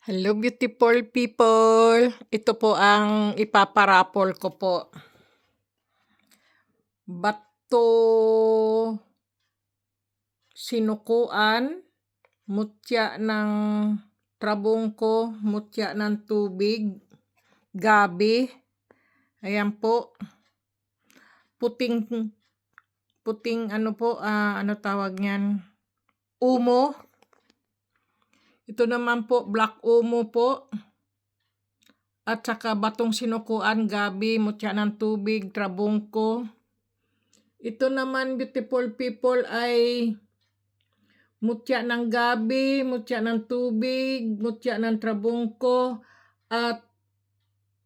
Hello beautiful people! Ito po ang ipaparapol ko po. Bato sinukuan, mutya ng trabungko, mutya ng tubig, gabi. Ayan po. Puting ano po, ano tawag niyan? Umo. Ito naman po, black umo po. At saka batong sinukuan, gabi, mutya ng tubig, trabungko. Ito naman, beautiful people, ay mutya ng gabi, mutya ng tubig, mutya ng trabungko, at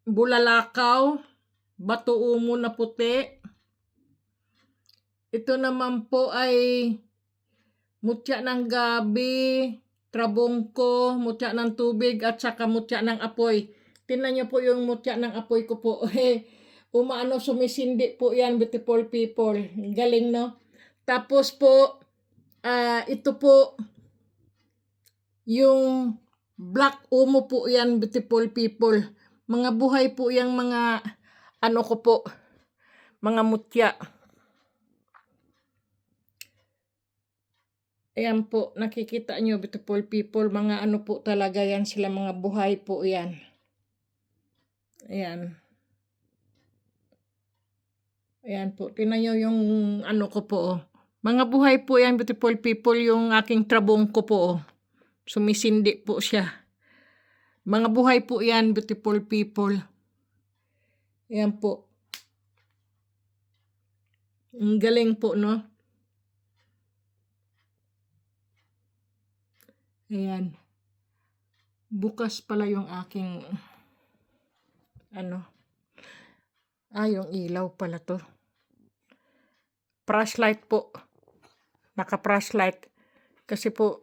bulalakaw, bato umo na puti. Ito naman po ay mutya ng gabi, trabungko, mutya ng tubig, at saka mutya ng apoy. Tingnan niyo po yung mutya ng apoy ko po. Umaano, sumisindi po yan, beautiful people. Galing, no? Tapos po, ito po, yung black umo po yan, beautiful people. Mga buhay po yung mga, ano ko po, mga mutya. Ayan po, nakikita nyo, beautiful people, mga ano po talaga yan sila, mga buhay po yan. Ayan. Ayan po, tingnan nyo yung ano ko po. Mga buhay po yan, beautiful people, yung aking trabong ko po. Sumisindi po siya. Mga buhay po yan, beautiful people. Ayan po. Ang galing po, no? Ayan. Bukas pala yung aking, ano, yung ilaw pala to. Flashlight po. Naka-flashlight. Kasi po,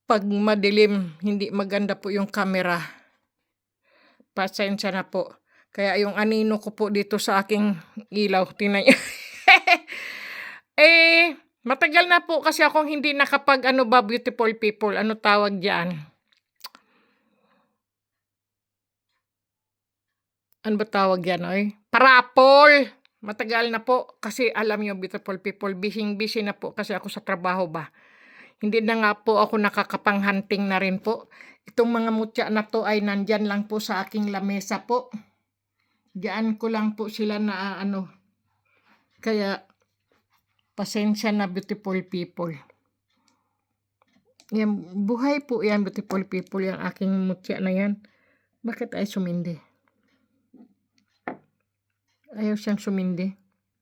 pag madilim, hindi maganda po yung camera. Pasensya na po. Kaya yung anino ko po dito sa aking ilaw, tingnan niyo. Matagal na po kasi akong hindi nakapag ano ba, beautiful people, ano tawag diyan? Ano ba tawag yan, oy? Parapol! Matagal na po kasi alam niyo, beautiful people, busy na po kasi ako sa trabaho ba. Hindi na nga po ako nakakapang-hunting na rin po. Itong mga mutya na to ay nandyan lang po sa aking lamesa po. Diyan ko lang po sila na ano. Kaya, pasensya na, beautiful people. Yan, buhay po yan, beautiful people, yung aking mutya na yan. Bakit ay sumindi? Ayaw siyang sumindi.